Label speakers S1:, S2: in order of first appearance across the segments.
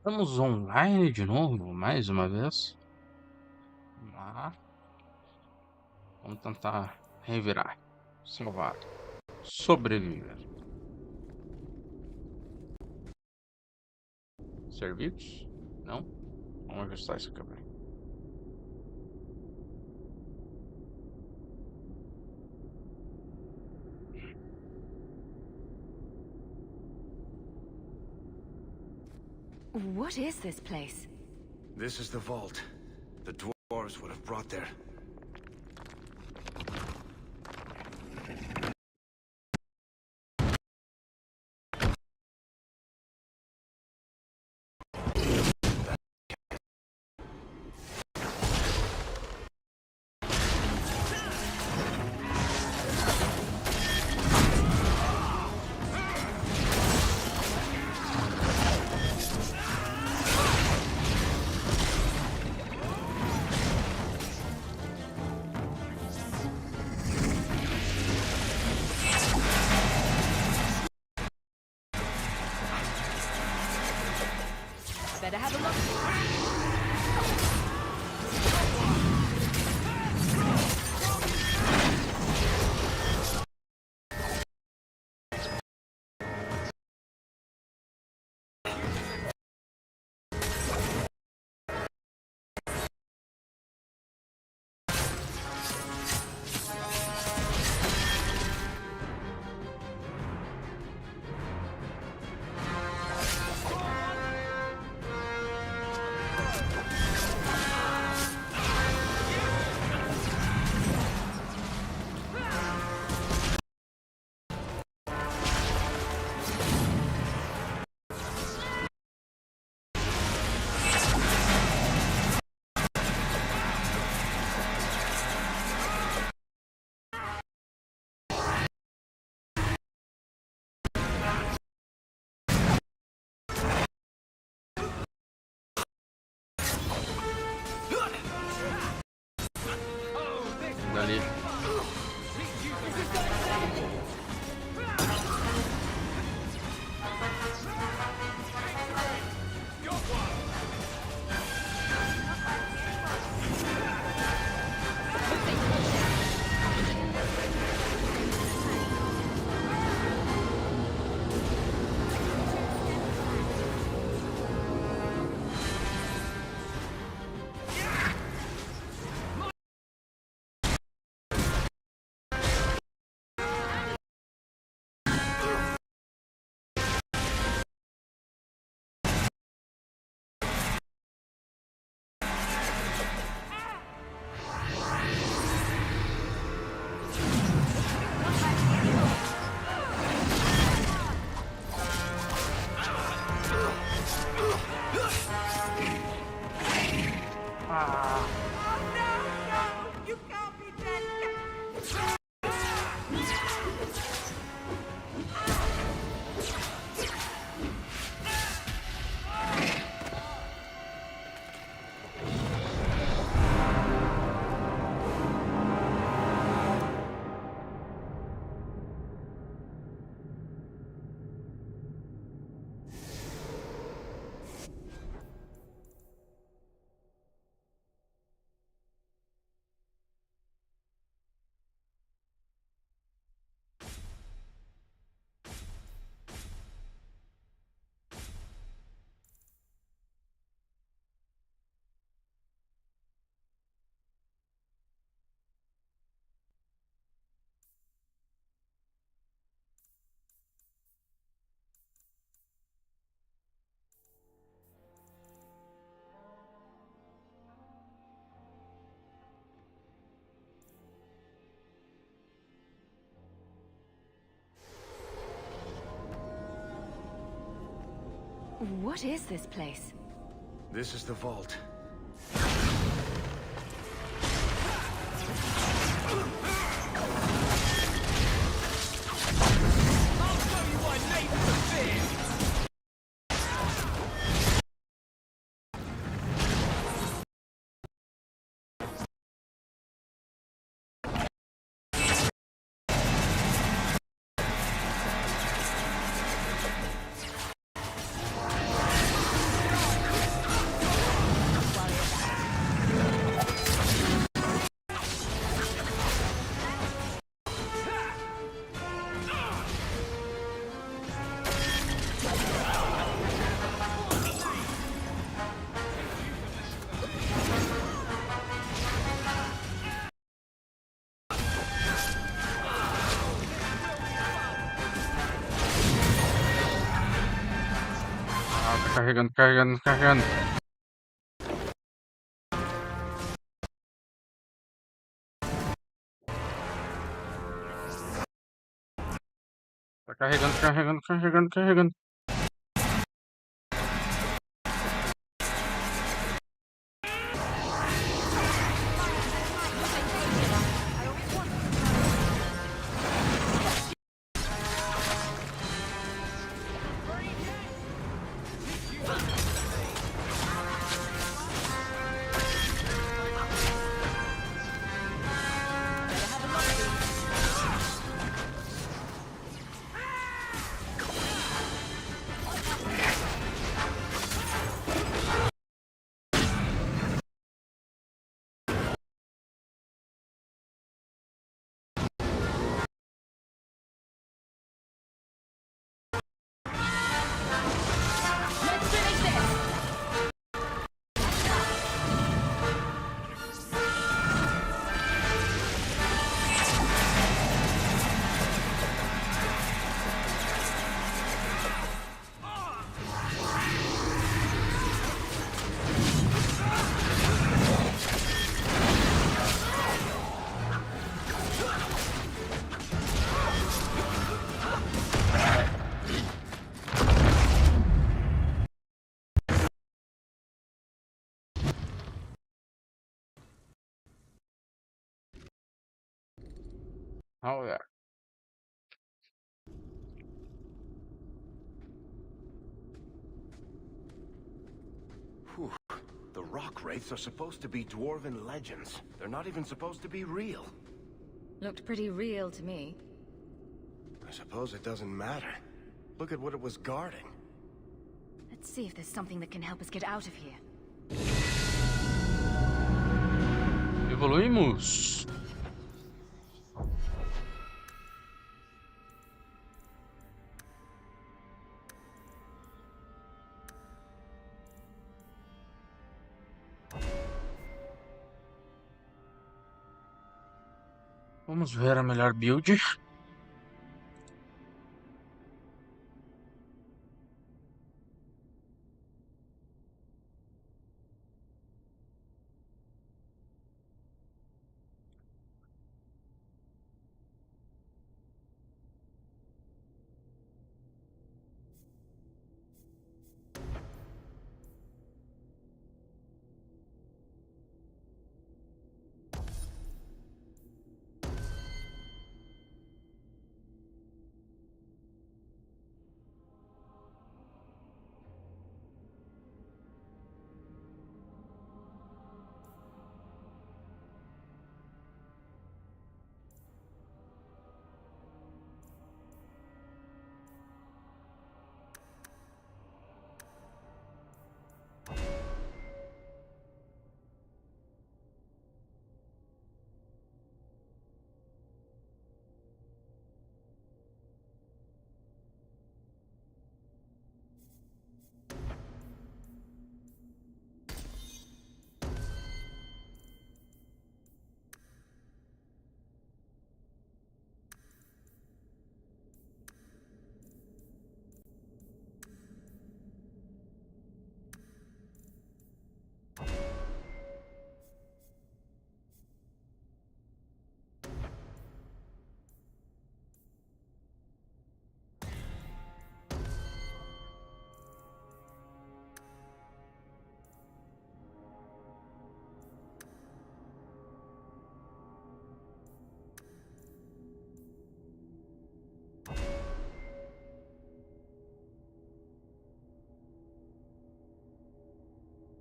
S1: Estamos online de novo, mais uma vez. Vamos lá. Vamos tentar revirar, salvar, sobreviver. Servidos? Não? Vamos ajustar isso aqui.
S2: What is this place?
S3: This is the vault. The dwarves would have brought there.
S2: Better have a look.
S1: Dali.
S2: What is this place?
S3: This is the vault.
S1: Ah, tá carregando, carregando, carregando. Tá carregando, carregando, carregando, carregando. Oh, yeah.
S3: Whew. The rock wraiths are supposed to be dwarven legends. They're not even supposed to be real.
S2: Looked pretty real to me.
S3: I suppose it doesn't matter. Look at what it was guarding.
S2: Let's see if there's something that can help us get out of here.
S1: Evoluímos. Vamos ver a melhor build.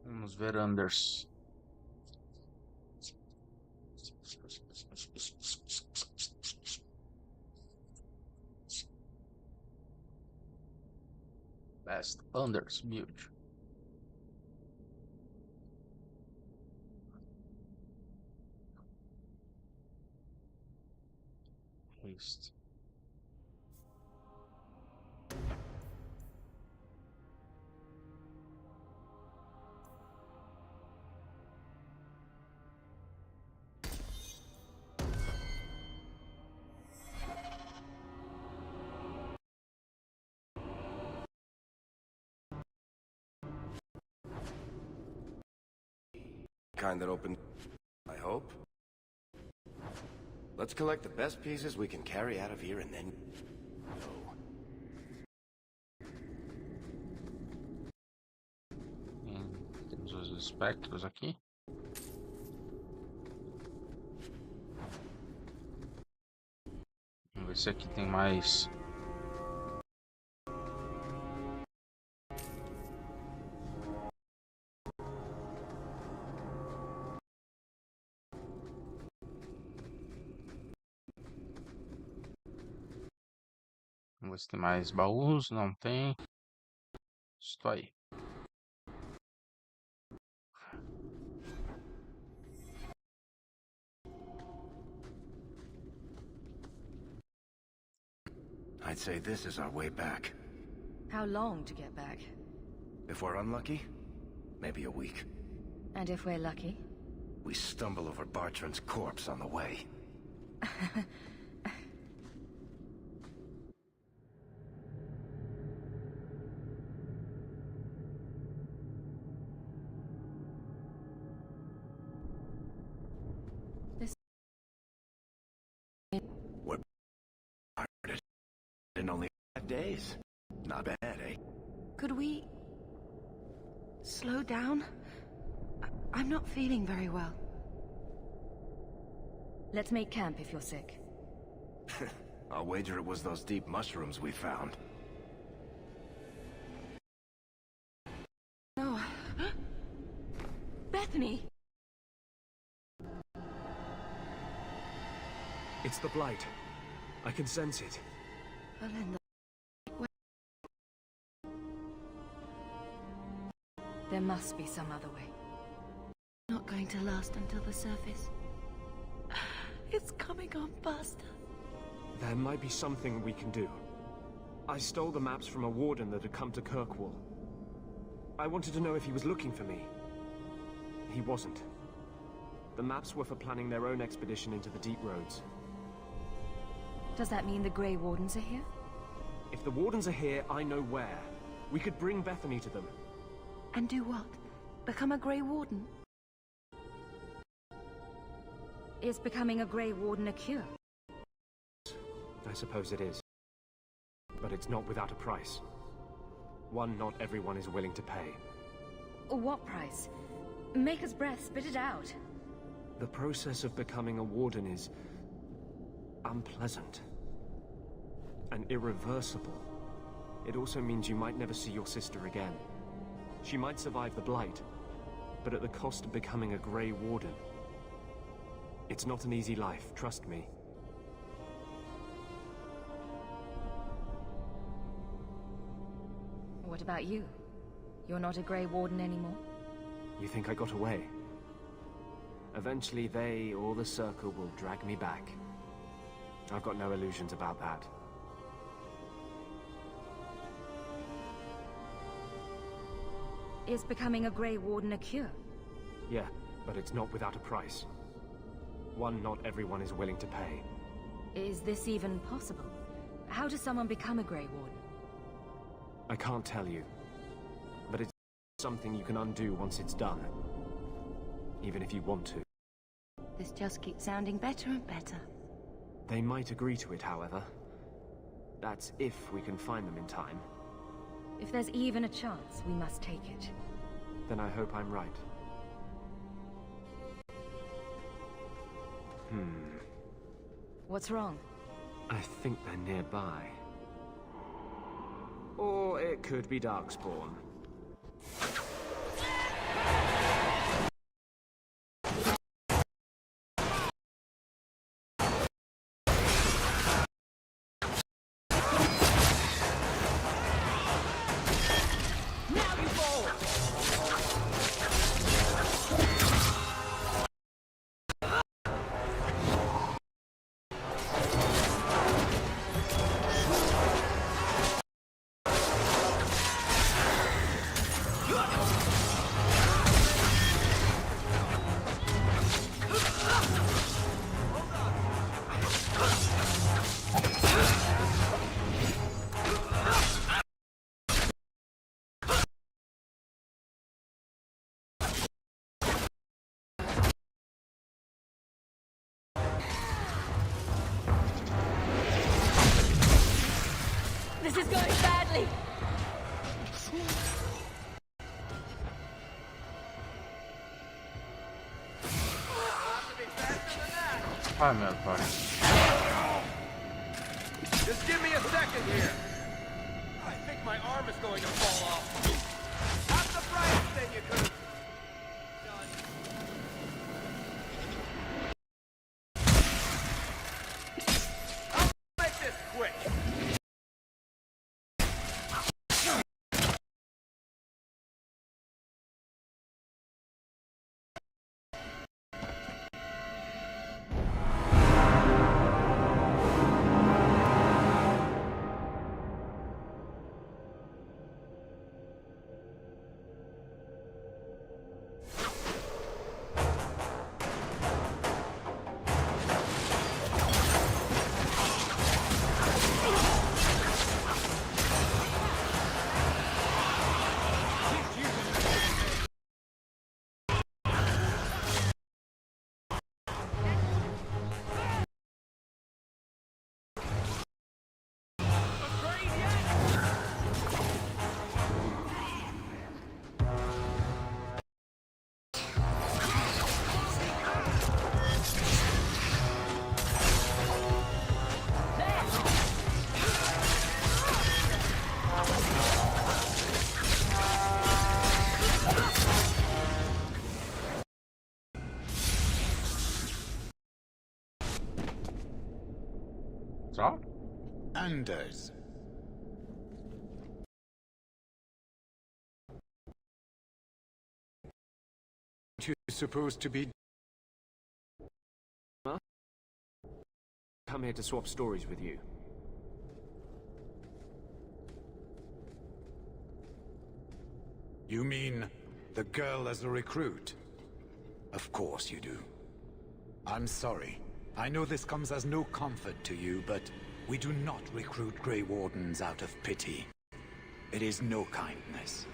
S1: Vamos ver Anders. Best Anders build. Haste.
S3: kind that opens... I hope. Let's collect the best pieces we can carry out of here and then... go.
S1: Temos os espectros aqui. Vamos ver se aqui tem mais. Vamos ver se tem mais baús. Não tem. Estou aí.
S3: I'd say this is our way back.
S2: How long to get back?
S3: If we're unlucky, maybe a week.
S2: And if we're lucky?
S3: We stumble over Bartrand's corpse on the way. We're in only 5 days. Not bad, eh?
S2: Could we... slow down? I'm not feeling very well. Let's make camp if you're sick.
S3: I'll wager it was those deep mushrooms we found.
S2: No. Bethany!
S4: It's the blight. I can sense it.
S2: Belinda. There must be some other way. Not going to last until the surface. It's coming on faster.
S4: There might be something we can do. I stole the maps from a warden that had come to Kirkwall. I wanted to know if he was looking for me. He wasn't. The maps were for planning their own expedition into the deep roads.
S2: Does that mean the Grey Wardens are here?
S4: If the wardens are here, I know where. We could bring Bethany to them.
S2: And do what? Become a Grey Warden? Is becoming a Grey Warden a cure?
S4: I suppose it is. But it's not without a price. One not everyone is willing to pay.
S2: What price? Maker's breath, spit it out.
S4: The process of becoming a warden is... unpleasant. And irreversible. It also means you might never see your sister again. She might survive the blight, but at the cost of becoming a Grey Warden. It's not an easy life, trust me.
S2: What about you? You're not a Grey Warden anymore?
S4: You think I got away? Eventually they or the Circle will drag me back. I've got no illusions about that.
S2: Is becoming a Grey Warden a cure?
S4: Yeah, but it's not without a price. One not everyone is willing to pay.
S2: Is this even possible? How does someone become a Grey Warden?
S4: I can't tell you. But it's something you can undo once it's done. Even if you want to.
S2: This just keeps sounding better and better.
S4: They might agree to it, however. That's if we can find them in time.
S2: If there's even a chance, we must take it.
S4: Then I hope I'm right.
S2: What's wrong?
S4: I think they're nearby. Or it could be Darkspawn.
S2: This is going badly.
S1: Ai, meu pai.
S3: Just give me a second here. I think my arm is going to fall off. That's the brightest thing you could have done. I'll make this quick.
S1: Só?
S5: Anders. You're supposed to be...
S4: Huh? Come here to swap stories with you.
S5: You mean the girl as a recruit? Of course you do. I'm sorry. I know this comes as no comfort to you, but we do not recruit Grey Wardens out of pity. It is no kindness.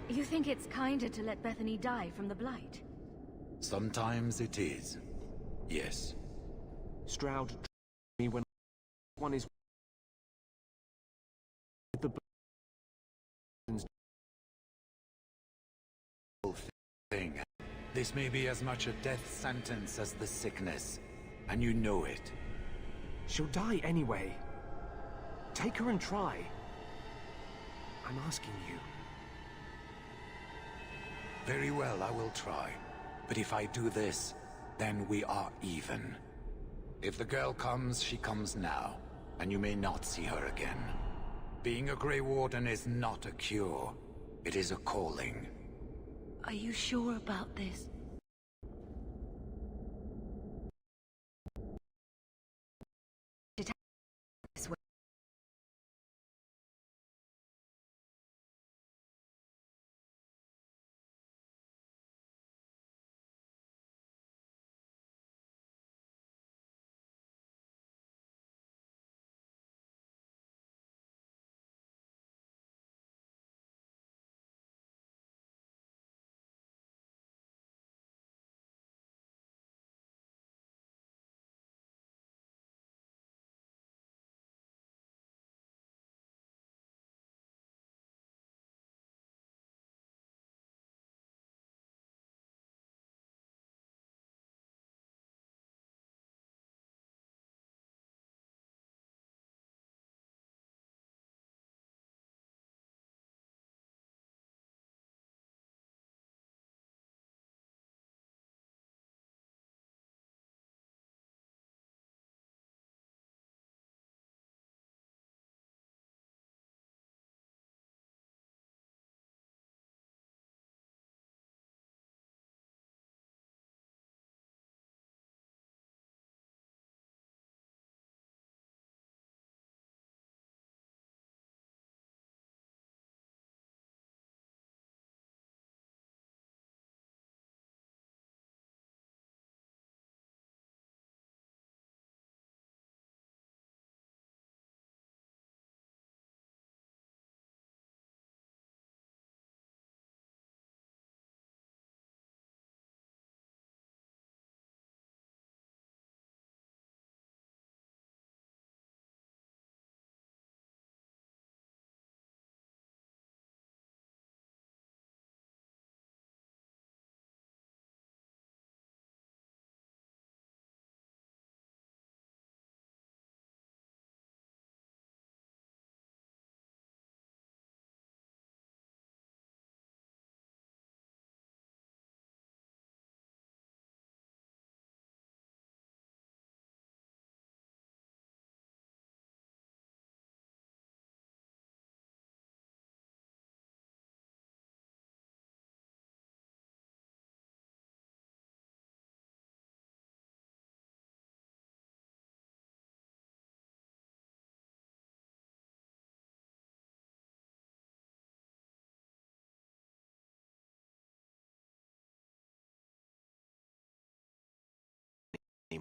S2: You think it's kinder to let Bethany die from the blight?
S5: Sometimes it is. Yes.
S4: Stroud me when one is the
S5: thing. This may be as much a death sentence as the sickness, and you know it.
S4: She'll die anyway. Take her and try. I'm asking you.
S5: Very well, I will try. But if I do this, then we are even. If the girl comes, she comes now, and you may not see her again. Being a Grey Warden is not a cure. It is a calling.
S2: Are you sure about this?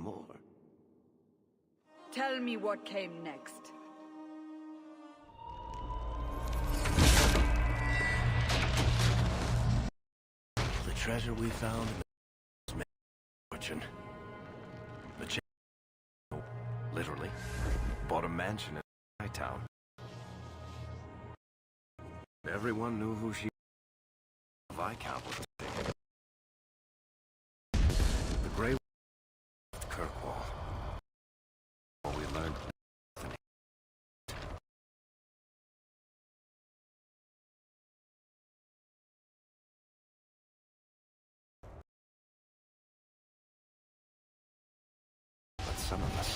S6: more.
S7: Tell me what came next.
S6: The treasure we found in the fortune. Machado, literally, bought a mansion in my town. Everyone knew who she was. Viscount was taken. The Grey Kirkwall. All we learned. Bethany. But some of us.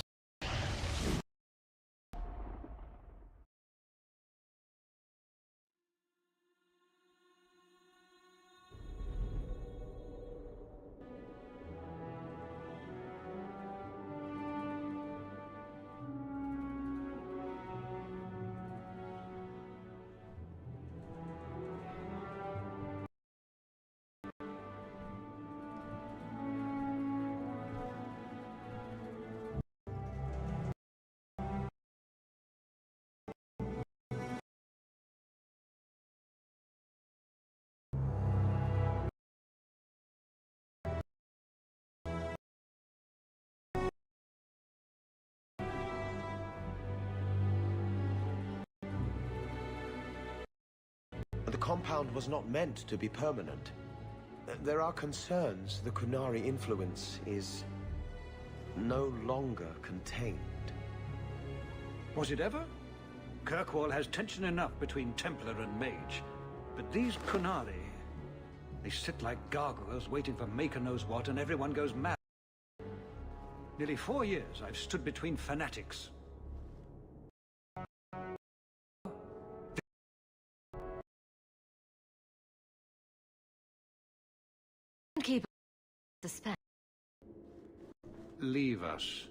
S8: The compound was not meant to be permanent. There are concerns the Qunari influence is no longer contained.
S9: Was it ever? Kirkwall has tension enough between Templar and Mage. But these Qunari, they sit like gargoyles waiting for Maker knows what, and everyone goes mad. Nearly 4 years I've stood between fanatics.
S2: Keep suspense.
S9: Leave us.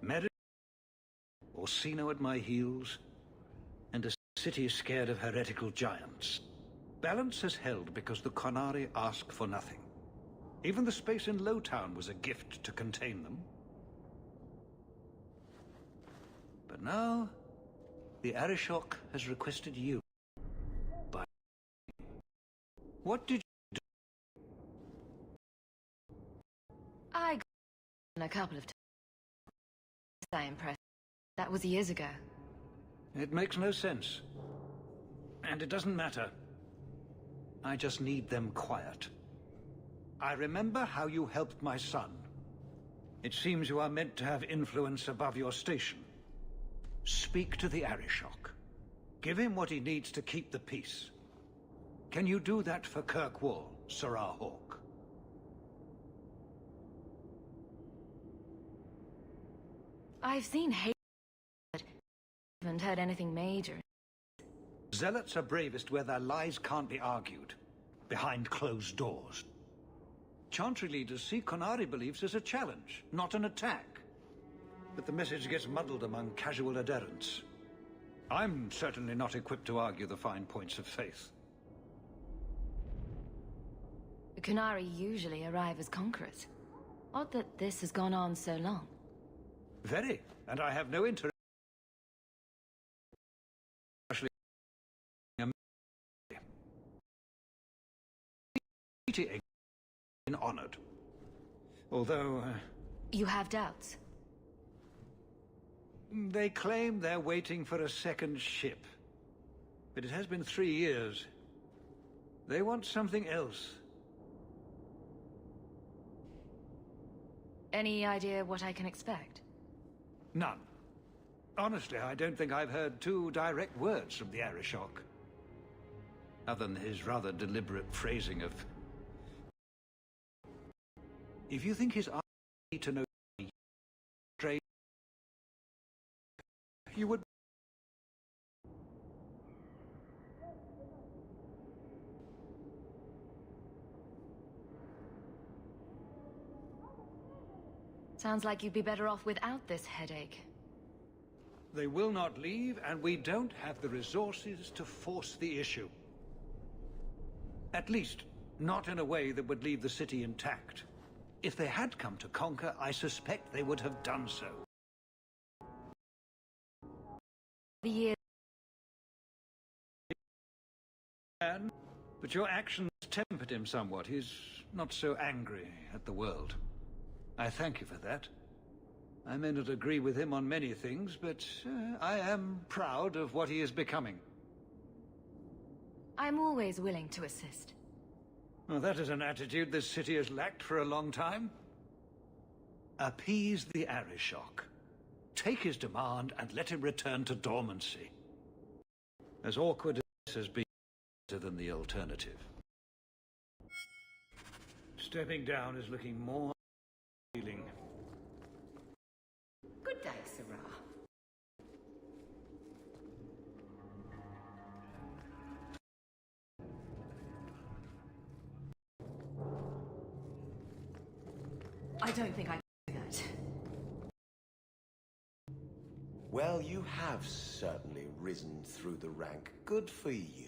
S9: Merit, Orsino at my heels, and a city scared of heretical giants. Balance has held because the Qunari ask for nothing. Even the space in Lowtown was a gift to contain them. But now, the Arishok has requested you. What did you do?
S2: I got a couple of times. I impressed. That was years ago.
S9: It makes no sense. And it doesn't matter. I just need them quiet. I remember how you helped my son. It seems you are meant to have influence above your station. Speak to the Arishok. Give him what he needs to keep the peace. Can you do that for Kirkwall, Sirrah Hawk?
S2: I've seen hate, but haven't heard anything major.
S9: Zealots are bravest where their lies can't be argued, behind closed doors. Chantry leaders see Qunari beliefs as a challenge, not an attack. But the message gets muddled among casual adherents. I'm certainly not equipped to argue the fine points of faith.
S2: The Qunari usually arrive as conquerors. Odd that this has gone on so long.
S9: Very, and I have no interest. Been honored. Although...
S2: You have doubts?
S9: They claim they're waiting for a second ship. But it has been 3 years. They want something else.
S2: Any idea what I can expect?
S9: None. Honestly, I don't think I've heard 2 direct words from the Arishok. Other than his rather deliberate phrasing of... If you think his eyes need to know straight, you would...
S2: Sounds like you'd be better off without this headache.
S9: They will not leave, and we don't have the resources to force the issue. At least, Not in a way that would leave the city intact. If they had come to conquer, I suspect they would have done so.
S2: The year.
S9: But your actions tempered him somewhat. He's not so angry at the world. I thank you for that. I may not agree with him on many things, but I am proud of what he is becoming.
S2: I'm always willing to assist.
S9: Well, that is an attitude this city has lacked for a long time. Appease the Arishok. Take his demand and let him return to dormancy. As awkward as this has been, better than the alternative. Stepping down is looking more appealing.
S2: Good day, Sarah. I don't think I can do that.
S8: Well, you have certainly risen through the rank. Good for you.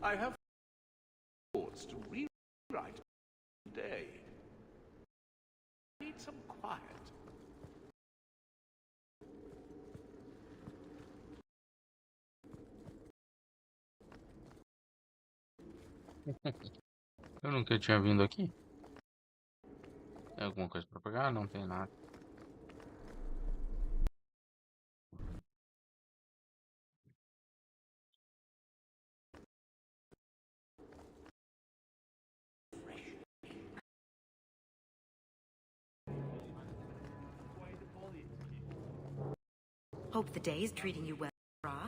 S3: I have thoughts to rewrite today. I need some quiet.
S1: Eu nunca tinha vindo aqui. Tem alguma coisa pra pegar? Não tem nada.
S2: Hope the day is treating you well, Ra.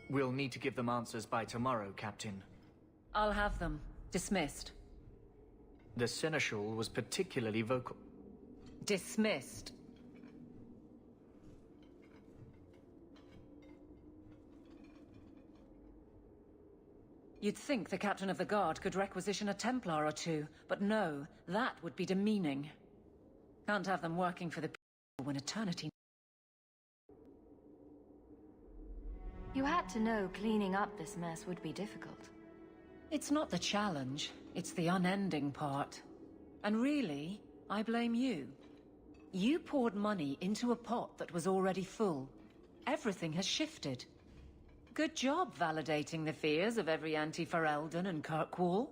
S10: We'll need to give them answers by tomorrow, Captain.
S2: I'll have them. Dismissed.
S10: The Seneschal was particularly vocal.
S2: Dismissed. You'd think the Captain of the Guard could requisition a Templar or two, but no, that would be demeaning. Can't have them working for the people when eternity... You had to know cleaning up this mess would be difficult. It's not the challenge, it's the unending part. And really, I blame you. You poured money into a pot that was already full. Everything has shifted. Good job validating the fears of every anti-Ferelden and Kirkwall.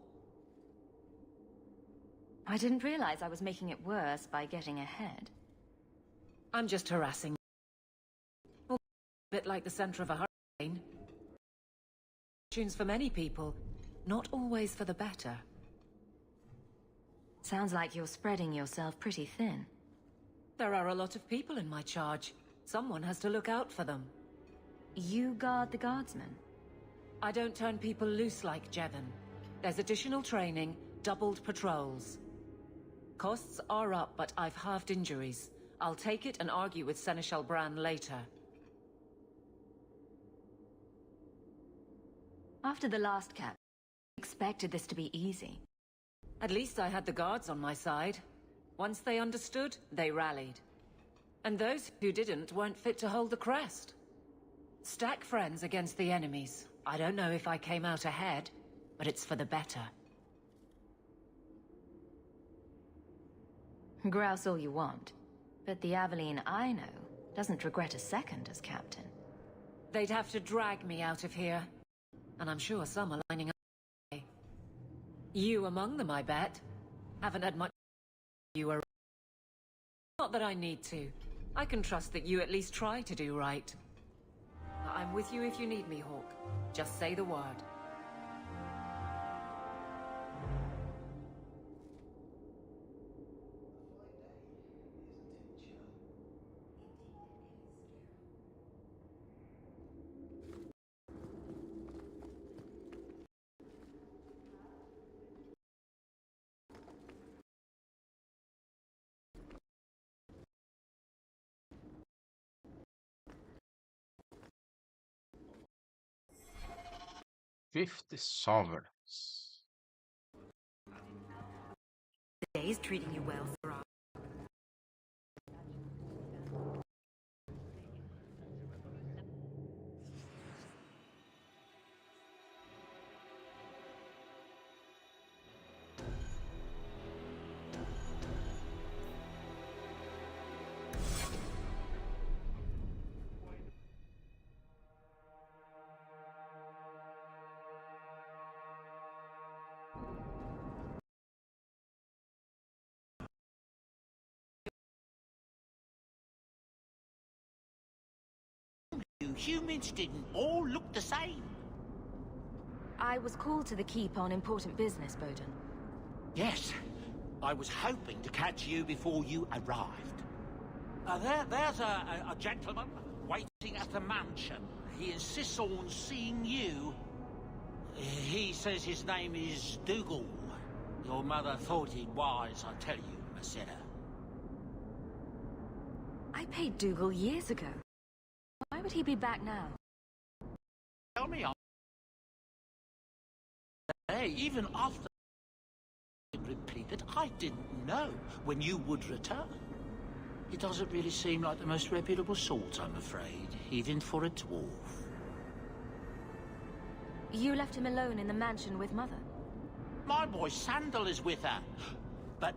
S2: I didn't realize I was making it worse by getting ahead. I'm just harassing. A bit like the center of a hurricane. Tunes for many people, not always for the better. Sounds like you're spreading yourself pretty thin. There are a lot of people in my charge. Someone has to look out for them. You guard the guardsmen? I don't turn people loose like Jevon. There's additional training, doubled patrols. Costs are up, but I've halved injuries. I'll take it and argue with Seneschal Bran later. After the last cap, I expected this to be easy. At least I had the guards on my side. Once they understood, they rallied. And those who didn't weren't fit to hold the crest. Stack friends against the enemies. I don't know if I came out ahead, but it's for the better. Grouse all you want, but the Aveline I know doesn't regret a second as captain. They'd have to drag me out of here, and I'm sure some are lining up. You among them, I bet. Haven't had much you are. Not that I need to. I can trust that you at least try to do right. I'm with you if you need me, Hawk. Just say the word.
S1: 50 sovereigns.
S7: The day is treating you well, sir.
S11: You humans didn't all look the same.
S2: I was called to the keep on important business, Bowden.
S11: Yes, I was hoping to catch you before you arrived. There's a gentleman waiting at the mansion. He insists on seeing you. He says his name is Dougal. Your mother thought it wise, I tell you, Machado.
S2: I paid Dougal years ago. Why would he be back now?
S11: Tell me, hey, even after repeated, I didn't know when you would return. He doesn't really seem like the most reputable sort, I'm afraid, even for a dwarf.
S2: You left him alone in the mansion with Mother?
S11: My boy Sandal is with her. But,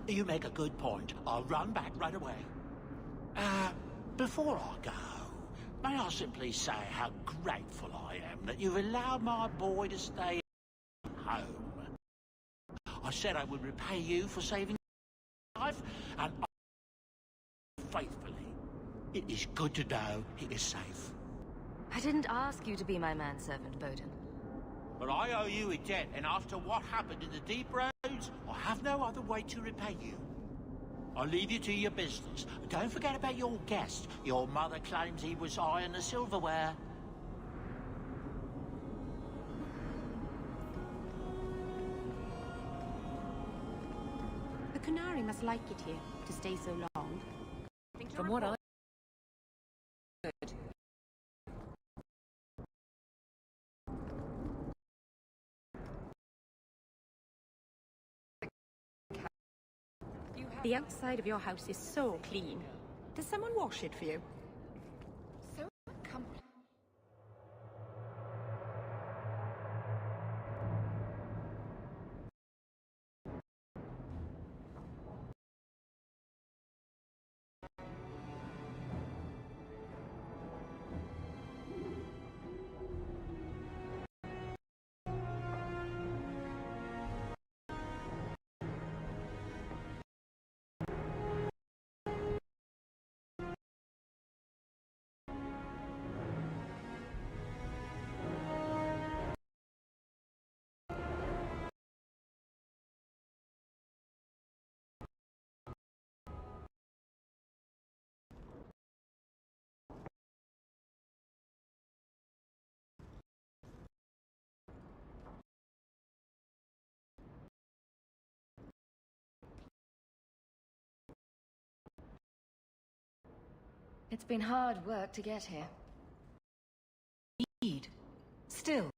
S11: you make a good point. I'll run back right away. Before I go, may I simply say how grateful I am that you've allowed my boy to stay home. I said I would repay you for saving his life, and faithfully. It is good to know he is safe.
S2: I didn't ask you to be my manservant, Bowden.
S11: But I owe you a debt, and after what happened in the deep roads, I have no other way to repay you. I'll leave you to your business. Don't forget about your guest. Your mother claims he was eyeing the silverware.
S7: The Canary must like it here, to stay so long.
S2: From what I heard,
S7: The outside of your house is so clean. Does someone wash it for you? So comfortable. it's been hard work to get here.
S12: Indeed. Still,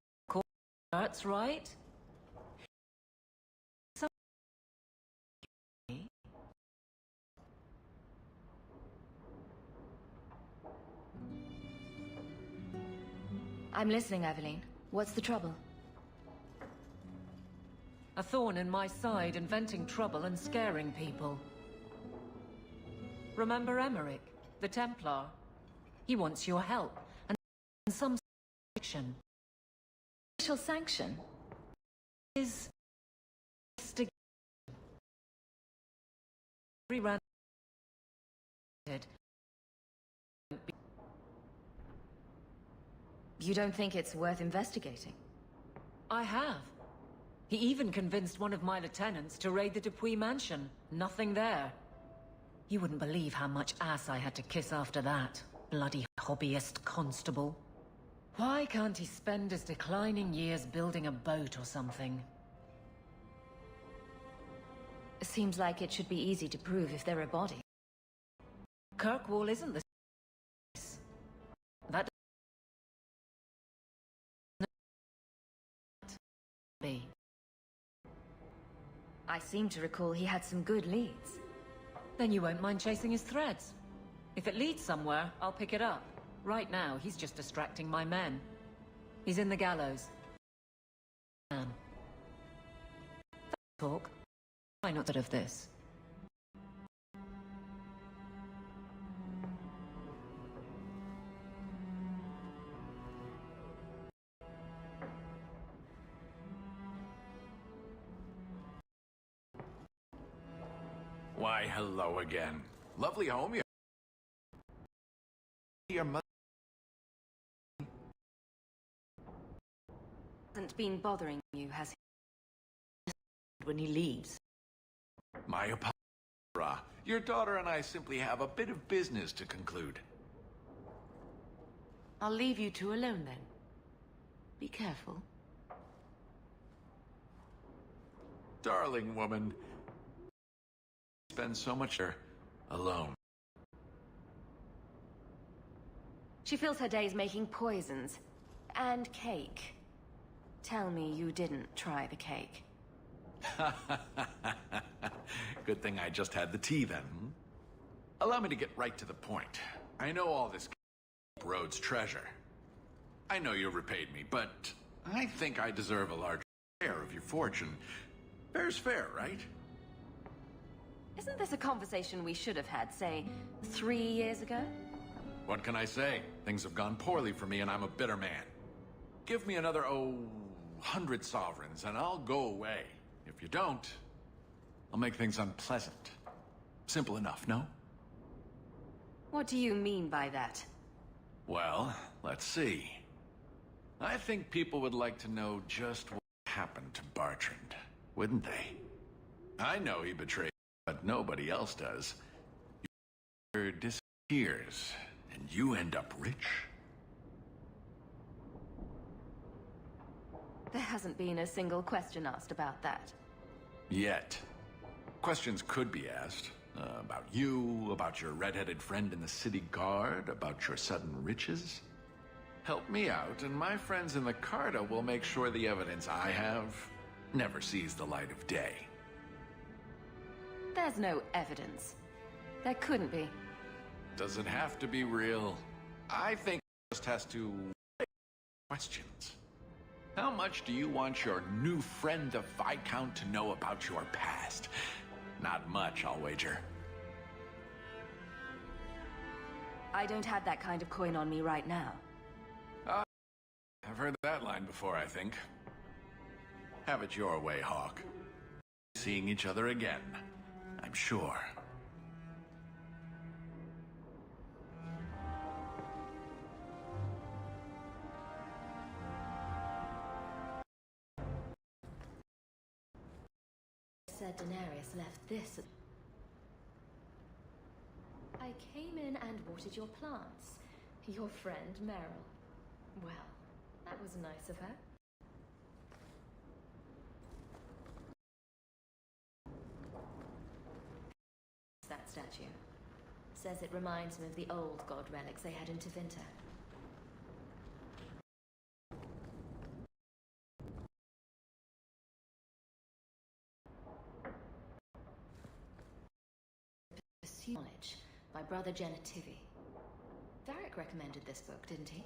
S12: hurts, right?
S2: I'm listening, Aveline. What's the trouble?
S12: A thorn in my side, inventing trouble and scaring people. Remember Emmerich, the Templar? He wants your help, and some sanction.
S2: Official sanction?
S12: Is investigation. Reran.
S2: You don't think it's worth investigating?
S12: I have. He even convinced one of my lieutenants to raid the Dupuis mansion. Nothing there. You wouldn't believe how much ass I had to kiss after that. Bloody hobbyist constable. Why can't he spend his declining years building a boat or something?
S2: Seems like it should be easy to prove if they're a body.
S12: Kirkwall isn't the that be?
S2: I seem to recall he had some good leads.
S12: Then you won't mind chasing his threads. If it leads somewhere, I'll pick it up. Right now, he's just distracting my men. He's in the gallows. Man. Talk. Why not of this?
S13: Why, hello again. Lovely home you... Your mother...
S2: Hasn't been bothering you, has he? When he leaves.
S13: My apologies. Your daughter and I simply have a bit of business to conclude.
S2: I'll leave you two alone then. Be careful.
S13: Darling woman. Spend so much alone.
S2: She fills her days making poisons. And cake. Tell me you didn't try the cake.
S13: Good thing I just had the tea then. Allow me to get right to the point. I know all this Rhodes treasure. I know you repaid me, but I think I deserve a larger share of your fortune. Fair's fair, right?
S2: Isn't this a conversation we should have had, say, 3 years ago?
S13: What can I say? Things have gone poorly for me and I'm a bitter man. Give me another, 100 sovereigns and I'll go away. If you don't, I'll make things unpleasant. Simple enough, no?
S2: What do you mean by that?
S13: Well, let's see. I think people would like to know just what happened to Bartrand, wouldn't they? I know he betrayed, but nobody else does. Your disappears, and you end up rich.
S2: There hasn't been a single question asked about that.
S13: Yet. Questions could be asked. About you, about your red-headed friend in the city guard, about your sudden riches. Help me out, and my friends in the Carta will make sure the evidence I have never sees the light of day.
S2: There's no evidence. There couldn't be.
S13: Does it have to be real? I think it just has to... questions. How much do you want your new friend, the Viscount, to know about your past? Not much, I'll wager.
S2: I don't have that kind of coin on me right now.
S13: I've heard that line before, I think. Have it your way, Hawk. Seeing each other again, I'm sure.
S2: Said Daenerys left this. I came in and watered your plants. Your friend, Meryl. Well, that was nice of her. That statue. Says it reminds him of the old god relics they had in Tevinter. Knowledge by Brother Genetivi. Varric recommended this book, didn't he?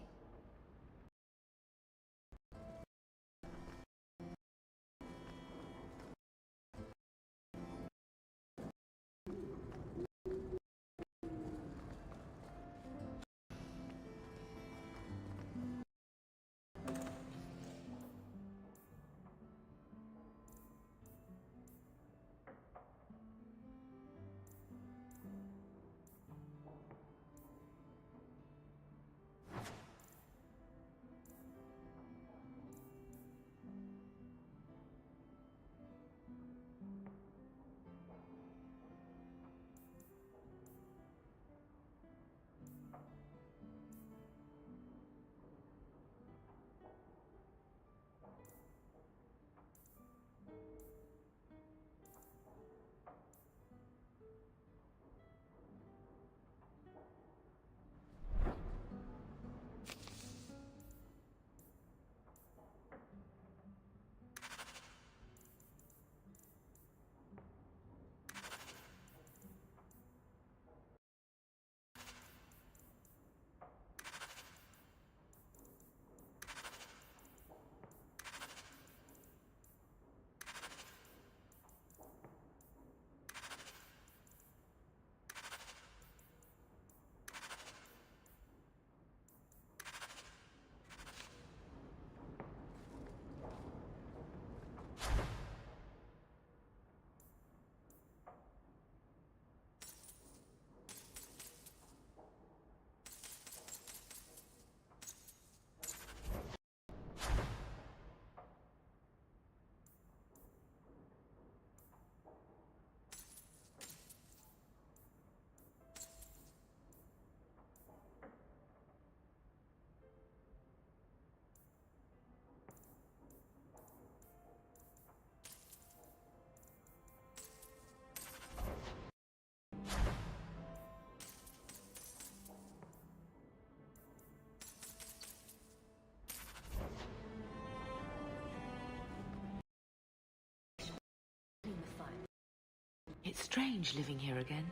S2: strange living here again.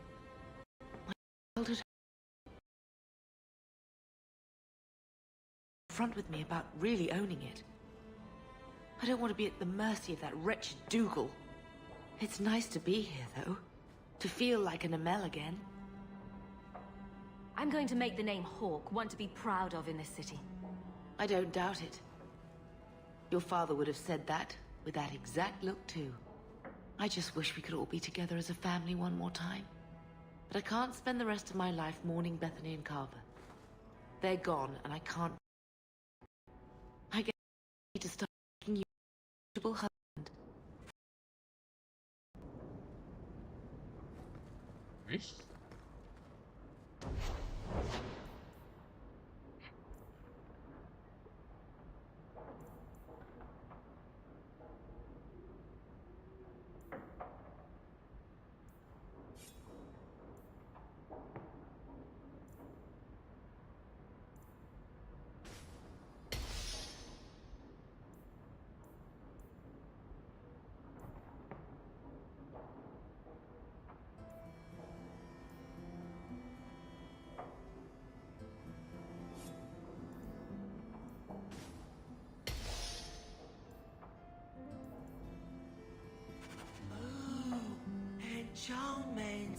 S2: My childhood front with me about really owning it. I don't want to be at the mercy of that wretched Dougal. It's nice to be here, though. To feel like an Amel again.
S14: I'm going to make the name Hawke one to be proud of in this city.
S2: I don't doubt it. Your father would have said that, with that exact look, too. I just wish we could all be together as a family one more time. But I can't spend the rest of my life mourning Bethany and Carver. They're gone, and I can't... I guess I need to start making you a suitable husband.
S15: Enchantment.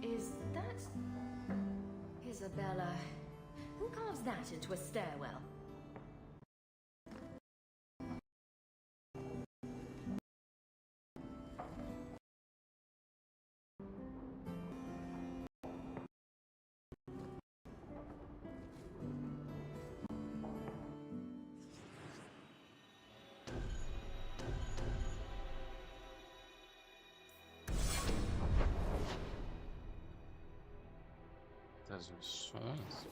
S14: Is that... Isabella? Who carves that into a stairwell?
S1: Das missões.